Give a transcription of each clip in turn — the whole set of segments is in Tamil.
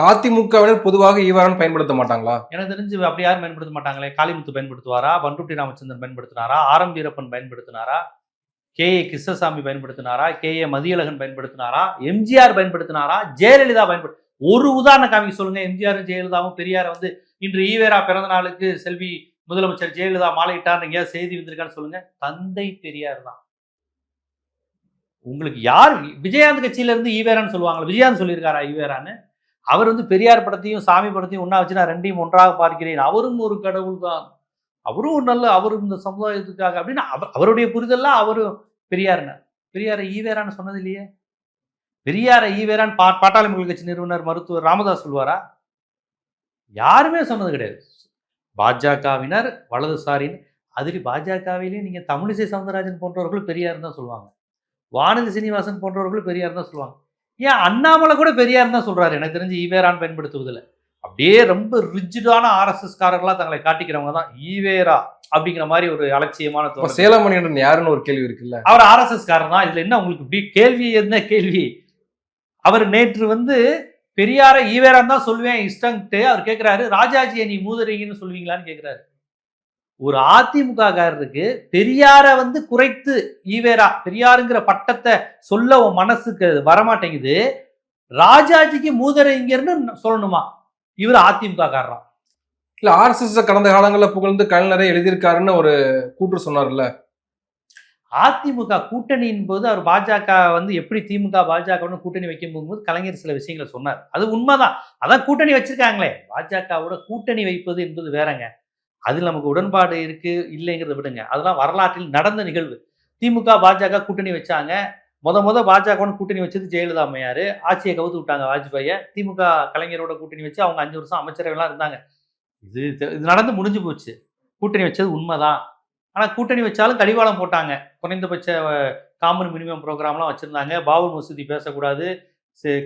அதிமுகவினர் பொதுவாக ஈவரான் பயன்படுத்த மாட்டாங்களா? எனக்கு தெரிஞ்சு அப்படி யாரும் பயன்படுத்த மாட்டாங்களே. Kalimuthu பயன்படுத்துவாரா? Panruti Ramachandran பயன்படுத்தினாரா? RM. Veerappan பயன்படுத்தினாரா? KA. Krishnasamy பயன்படுத்தினாரா? KA. Mathiyazhagan பயன்படுத்தினாரா? MGR பயன்படுத்தினாரா? Jayalalithaa ஒரு உதாரணம் காமிக்க சொல்லுங்க. எம்ஜிஆரும் ஜெயலலிதாவும் பெரியாரை இன்று ஈவேரா பிறந்த நாளுக்கு செல்வி முதலமைச்சர் ஜெயலலிதா மாலையிட்டார் எங்கேயாவது செய்தி வந்திருக்கான்னு சொல்லுங்க. தந்தை பெரியார் தான். உங்களுக்கு யார் விஜயகாந்த் கட்சியில இருந்து ஈவேரான்னு சொல்லுவாங்களா? விஜயகாந்த் சொல்லியிருக்காரா ஈவேரான்னு? அவர் பெரியார் படத்தையும் சாமி படத்தையும் ஒன்னா வச்சு நான் ரெண்டையும் ஒன்றாக பார்க்கிறேன், அவரும் ஒரு கடவுள் தான், அவரும் ஒரு நல்ல, அவரும் இந்த சமுதாயத்துக்காக அப்படின்னு அவருடைய புரிதல்லாம் அவரும் பெரியாரை ஈவேரான்னு சொன்னது இல்லையே. பெரியாரை ஈவேரான்னு பாட்டாளி மக்கள் கட்சி நிறுவனர் மருத்துவர் ராமதாஸ் சொல்லுவாரா? யாருமே சொன்னது கிடையாது. பாஜகவினர் வலதுசாரின் அதில் பாஜகவிலேயே நீங்க தமிழிசை சவுந்தரராஜன் போன்றவர்கள் பெரியார் தான் சொல்லுவாங்க. வானதி சீனிவாசன் போன்றவர்கள் பெரியார் தான் சொல்லுவாங்க. ஏன் அண்ணாமலை கூட பெரியார் தான் சொல்றாரு. எனக்கு தெரிஞ்சு ஈவேரான் பயன்படுத்துவதில்லை. அப்படியே ரொம்ப ரிஜிடான ஆர்எஸ்எஸ் காரர்களா தங்களை காட்டிக்கிறவங்க தான் ஈவேரா அப்படிங்கிற மாதிரி ஒரு அலட்சியமான. சேலம் மணிகண்டன் யாருன்னு ஒரு கேள்வி இருக்குல்ல, அவர் ஆர்எஸ்எஸ் காரர் தான். இதுல என்ன உங்களுக்கு இப்படி கேள்வி? என்ன கேள்வி? அவர் நேற்று பெரியார ஈவேரான் தான் சொல்லுவேன் இஷ்டம்ட்டு அவர் கேட்கிறாரு. ராஜாஜியை நீ மூதறிங்கன்னு சொல்லுவீங்களான்னு கேட்கிறாரு. ஒரு அதிமுக காரருக்கு பெரியார குறைத்து ஈவேரா பெரியாருங்கிற பட்டத்தை சொல்ல உன் மனசுக்கு வரமாட்டேங்குது. ராஜாஜிக்கு மூதறிஞர்னு சொல்லணுமா? இவர் அதிமுக காரரா? இல்ல ஆர்எஸ்எஸ் கடந்த காலங்களில் புகழ்ந்து கலைஞரை எழுதியிருக்காருன்னு ஒரு கூற்று சொன்னார்ல. அதிமுக கூட்டணியின் போது அவர் பாஜக எப்படி திமுக பாஜக கூட்டணி வைக்கும் போது கலைஞர் சில விஷயங்களை சொன்னார். அது உண்மைதான். அதான் கூட்டணி வச்சிருக்காங்களே. பாஜகவோட கூட்டணி வைப்பது என்பது வேறங்க. அதில் நமக்கு உடன்பாடு இருக்கு இல்லைங்கிறத விடுங்க. அதெல்லாம் வரலாற்றில் நடந்த நிகழ்வு. திமுக பாஜக கூட்டணி வச்சாங்க. முத பாஜக கூட்டணி வச்சது ஜெயலலிதா அம்மையார். ஆட்சியை கவுத்து விட்டாங்க வாஜ்பாயை. திமுக கலைஞரோட கூட்டணி வச்சு அவங்க 5 வருஷம் அமைச்சர்கள்லாம் இருந்தாங்க. இது நடந்து முடிஞ்சு போச்சு. கூட்டணி வச்சது உண்மைதான். ஆனால் கூட்டணி வச்சாலும் கடிவாளம் போட்டாங்க. குறைந்தபட்ச காமன் மினிமம் ப்ரோக்ராம்லாம் வச்சுருந்தாங்க. பாபர் மசூதி பேசக்கூடாது,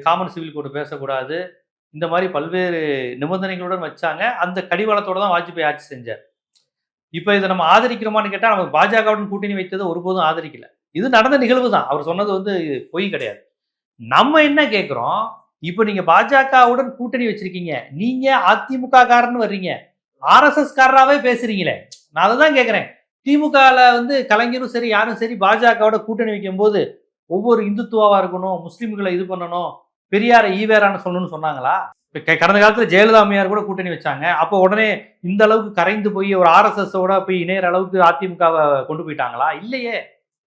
காமன் சிவில் கோடு பேசக்கூடாது, இந்த மாதிரி பல்வேறு நிபந்தனைகளுடன் வச்சாங்க. அந்த கடிவாளத்தோடு தான் வாஜ்பாய் ஆட்சி செஞ்சார். இப்போ இதை நம்ம ஆதரிக்கிறோமான்னு கேட்டால் நம்ம பாஜகவுடன் கூட்டணி வைத்ததை ஒருபோதும் ஆதரிக்கல. இது நடந்த நிகழ்வு தான். அவர் சொன்னது பொய் கிடையாது. நம்ம என்ன கேட்குறோம், இப்போ நீங்கள் பாஜகவுடன் கூட்டணி வச்சிருக்கீங்க, நீங்கள் அதிமுக காரன்னு வர்றீங்க, ஆர்எஸ்எஸ் காரராகவே பேசுறீங்களே. நான் அதை தான் கேட்குறேன். திமுகவில் கலைஞரும் சரி யாரும் சரி பாஜகவோட கூட்டணி வைக்கும் போது ஒவ்வொரு இந்துத்துவாவா இருக்கணும், முஸ்லீம்களை இது பண்ணணும், பெரியாரை ஈவேரான்னு சொல்லணும்னு சொன்னாங்களா? கடந்த காலத்தில் ஜெயலலிதா அம்மையார் கூட கூட்டணி வச்சாங்க. அப்போ உடனே இந்த அளவுக்கு கரைந்து போய் ஒரு ஆர்எஸ்எஸ் ஓட போய் இணையற அளவுக்கு அதிமுகவை கொண்டு போயிட்டாங்களா? இல்லையே.